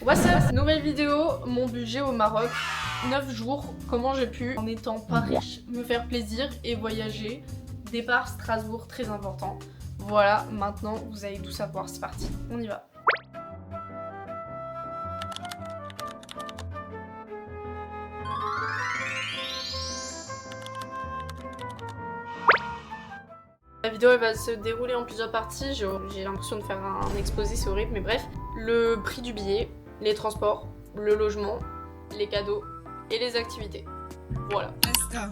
What's up? Nouvelle vidéo, mon budget au Maroc. 9 jours, comment j'ai pu, en n'étant pas riche, me faire plaisir et voyager. Départ Strasbourg, très important. Voilà, maintenant vous allez tout savoir, c'est parti, on y va. La vidéo elle va se dérouler en plusieurs parties, j'ai l'impression de faire un exposé, c'est horrible, mais bref. Le prix du billet, les transports, le logement, les cadeaux et les activités. Voilà.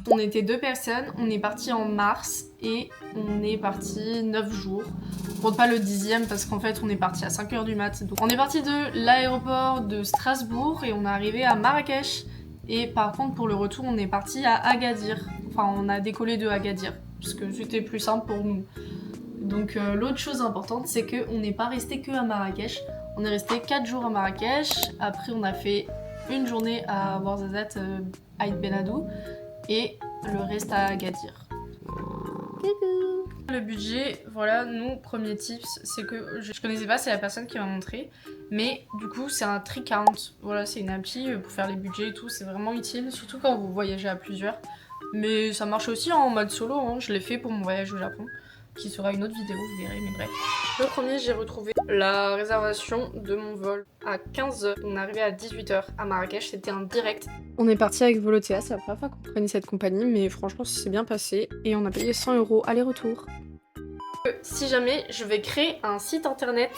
On était 2 personnes, on est parti en mars et on est parti 9 jours. Je compte pas le 10e parce qu'en fait on est parti à 5h du mat. Donc on est parti de l'aéroport de Strasbourg et on est arrivé à Marrakech. Et par contre pour le retour on est parti à Agadir. Enfin on a décollé de Agadir parce que c'était plus simple pour nous. Donc l'autre chose importante c'est qu'on n'est pas resté que à Marrakech. On est resté 4 jours à Marrakech. Après on a fait une journée à Ouarzazate, Aït Benadou et le reste à Agadir. Coucou. Le budget, voilà, nous, premier tips, c'est que je connaissais pas, c'est la personne qui m'a montré, mais du coup c'est un Tricount, voilà, c'est une appli pour faire les budgets et tout, c'est vraiment utile, surtout quand vous voyagez à plusieurs, mais ça marche aussi en mode solo, hein. Je l'ai fait pour mon voyage au Japon, qui sera une autre vidéo, vous verrez, mais bref. Le premier, j'ai retrouvé la réservation de mon vol à 15h. On est arrivé à 18h à Marrakech, c'était un direct. On est parti avec Volotea, c'est la première fois qu'on prenait cette compagnie, mais franchement, ça s'est bien passé. Et on a payé 100 € aller-retour. Si jamais, je vais créer un site internet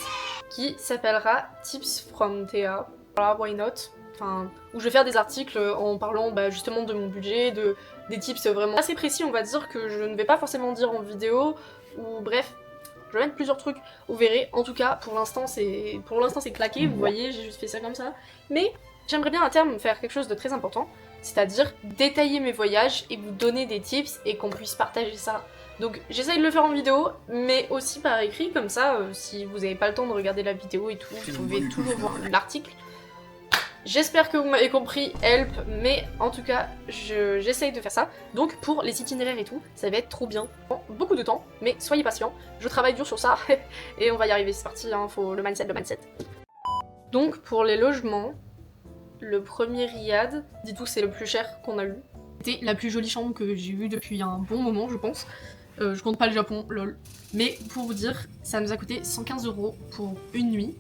qui s'appellera Tips from Thea. Voilà, why not? Enfin, où je vais faire des articles en parlant justement de mon budget, des tips vraiment assez précis, on va dire, que je ne vais pas forcément dire en vidéo, ou bref. Je vais mettre plusieurs trucs, vous verrez. En tout cas, pour l'instant c'est claqué, vous voyez, j'ai juste fait ça comme ça. Mais j'aimerais bien à terme faire quelque chose de très important, c'est-à-dire détailler mes voyages et vous donner des tips et qu'on puisse partager ça. Donc j'essaye de le faire en vidéo, mais aussi par écrit, comme ça, si vous n'avez pas le temps de regarder la vidéo et tout, vous pouvez toujours voir l'article. J'espère que vous m'avez compris, help, mais en tout cas, j'essaye de faire ça. Donc pour les itinéraires et tout, ça va être trop bien. Bon, beaucoup de temps, mais soyez patients. Je travaille dur sur ça, et on va y arriver, c'est parti, hein, faut le mindset. Donc pour les logements, le premier riad, dites-vous c'est le plus cher qu'on a eu. C'était la plus jolie chambre que j'ai eue depuis un bon moment, je pense. Je compte pas le Japon, lol. Mais pour vous dire, ça nous a coûté 115 € pour une nuit.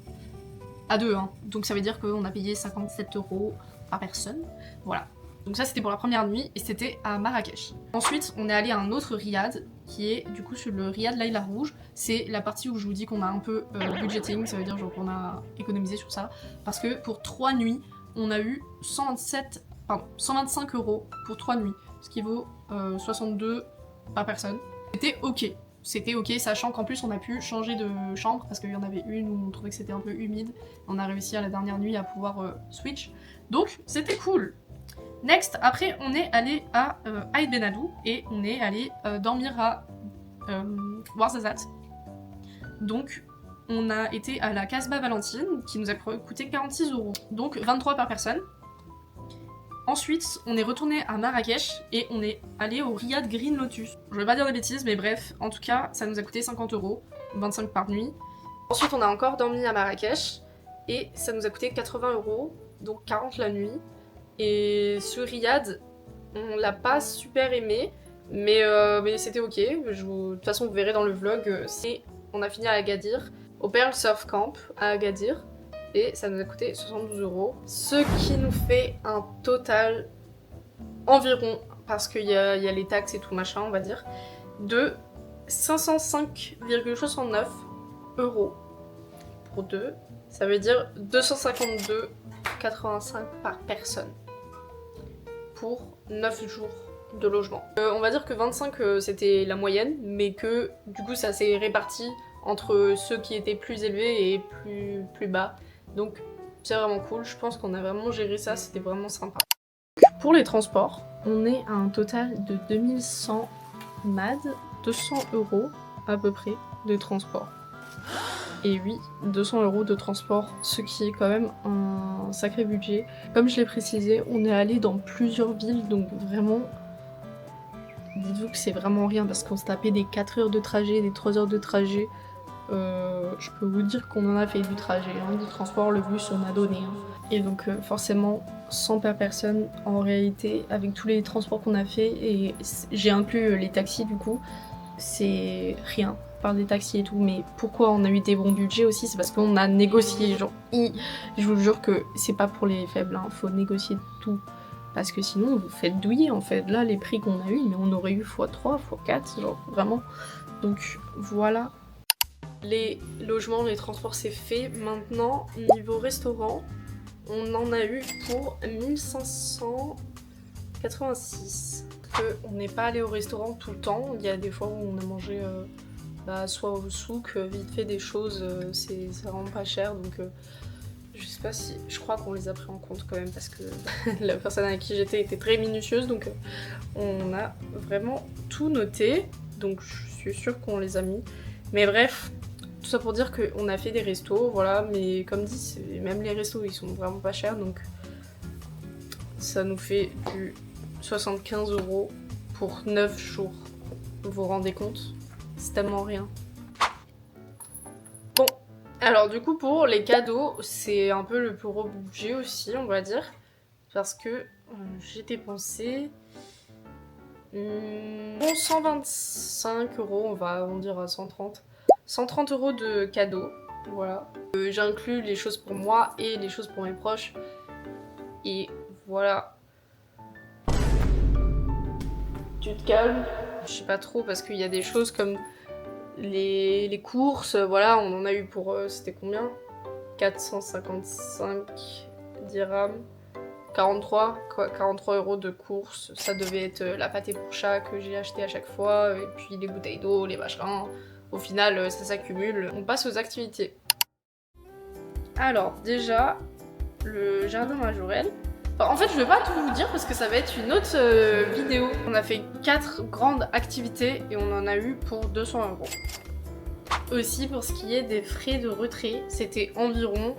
À 2, hein. Donc ça veut dire qu'on a payé 57 € par personne. Voilà. Donc ça c'était pour la première nuit et c'était à Marrakech. Ensuite on est allé à un autre riad qui est du coup sur le riad Laïla Rouge. C'est la partie où je vous dis qu'on a un peu budgeting, ça veut dire genre qu'on a économisé sur ça. Parce que pour 3 nuits, on a eu 125 € pour 3 nuits. Ce qui vaut 62 par personne. C'était ok. C'était ok, sachant qu'en plus on a pu changer de chambre parce qu'il y en avait une où on trouvait que c'était un peu humide. On a réussi à la dernière nuit à pouvoir switch. Donc c'était cool. Next, après on est allé à Aït Benadou et on est allé dormir à Ouarzazate. Donc on a été à la Casbah Valentine qui nous a coûté 46 €. Donc 23 par personne. Ensuite, on est retourné à Marrakech et on est allé au Riad Green Lotus. Je vais pas dire des bêtises, mais bref, en tout cas, ça nous a coûté 50 €, 25 par nuit. Ensuite, on a encore dormi à Marrakech et ça nous a coûté 80 €, donc 40 la nuit. Et ce Riad, on l'a pas super aimé, mais c'était ok. De toute façon, vous verrez dans le vlog, on a fini à Agadir, au Pearl Surf Camp à Agadir. Et ça nous a coûté 72 €. Ce qui nous fait un total environ, parce qu'il y a les taxes et tout machin, on va dire, de 505,69 € pour deux. Ça veut dire 252,85 € par personne pour 9 jours de logement. On va dire que 25 c'était la moyenne, mais que du coup ça s'est réparti entre ceux qui étaient plus élevés et plus bas. Donc c'est vraiment cool, je pense qu'on a vraiment géré ça, c'était vraiment sympa. Pour les transports, on est à un total de 2100 MAD, 200 € à peu près de transport. Et oui, 200 € de transport, ce qui est quand même un sacré budget. Comme je l'ai précisé, on est allé dans plusieurs villes, donc vraiment, dites-vous que c'est vraiment rien parce qu'on se tapait des 4 heures de trajet, des 3 heures de trajet je peux vous dire qu'on en a fait du trajet, hein, du transport, le bus on a donné. Hein. Et donc forcément 100 par personne en réalité avec tous les transports qu'on a fait et j'ai inclus les taxis du coup, c'est rien. Par des taxis et tout, mais pourquoi on a eu des bons budgets aussi, c'est parce qu'on a négocié, genre, je vous jure que c'est pas pour les faibles, hein, faut négocier tout, parce que sinon vous faites douiller en fait, là les prix qu'on a eu, mais on aurait eu x3, x4, genre vraiment, donc voilà. Les logements, les transports c'est fait, maintenant niveau restaurant, on en a eu pour 1586, on n'est pas allé au restaurant tout le temps, il y a des fois où on a mangé soit au souk, vite fait des choses, c'est vraiment pas cher, donc je sais pas si... Je crois qu'on les a pris en compte quand même, parce que la personne avec qui j'étais était très minutieuse, donc on a vraiment tout noté, donc je suis sûre qu'on les a mis. Mais bref, tout ça pour dire qu'on a fait des restos, voilà, mais comme dit, même les restos ils sont vraiment pas chers, donc ça nous fait du 75 € pour 9 jours, vous vous rendez compte ? C'est tellement rien. Bon, alors du coup pour les cadeaux, c'est un peu le plus gros budget aussi, on va dire. Parce que j'ai dépensé 125 €, on va en dire à 130. 130 € de cadeaux, voilà. J'inclus les choses pour moi et les choses pour mes proches. Et voilà. Tu te calmes ? Je sais pas trop parce qu'il y a des choses comme les courses, voilà, on en a eu pour, c'était combien ? 455 dirhams, 43 € de courses, ça devait être la pâtée pour chat que j'ai acheté à chaque fois, et puis les bouteilles d'eau, les machins, au final ça s'accumule. On passe aux activités. Alors déjà, le jardin Majorelle. En fait, je vais pas tout vous dire parce que ça va être une autre vidéo. On a fait 4 grandes activités et on en a eu pour 200 €. Aussi, pour ce qui est des frais de retrait, c'était environ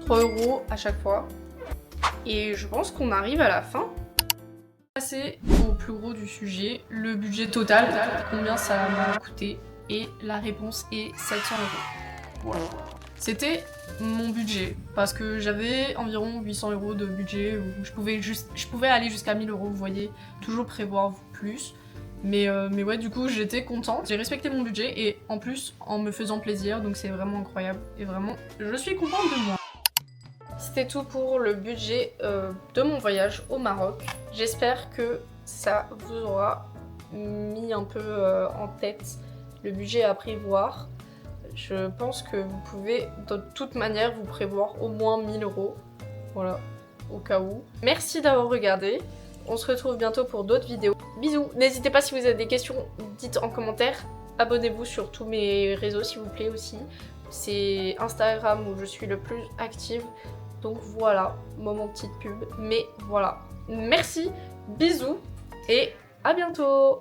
3 € à chaque fois. Et je pense qu'on arrive à la fin. Passer au plus gros du sujet, le budget total, combien ça m'a coûté. Et la réponse est 700 €. Voilà. C'était mon budget, parce que j'avais environ 800 € de budget, où je pouvais aller jusqu'à 1000 €, vous voyez, toujours prévoir plus. Mais ouais, du coup, j'étais contente, j'ai respecté mon budget, et en plus, en me faisant plaisir, donc c'est vraiment incroyable, et vraiment, je suis contente de moi. C'était tout pour le budget de mon voyage au Maroc. J'espère que ça vous aura mis un peu en tête le budget à prévoir. Je pense que vous pouvez de toute manière vous prévoir au moins 1000 €, voilà, au cas où. Merci d'avoir regardé, on se retrouve bientôt pour d'autres vidéos. Bisous, n'hésitez pas si vous avez des questions, dites en commentaire. Abonnez-vous sur tous mes réseaux s'il vous plaît aussi. C'est Instagram où je suis le plus active, donc voilà, moment petite pub, mais voilà. Merci, bisous et à bientôt.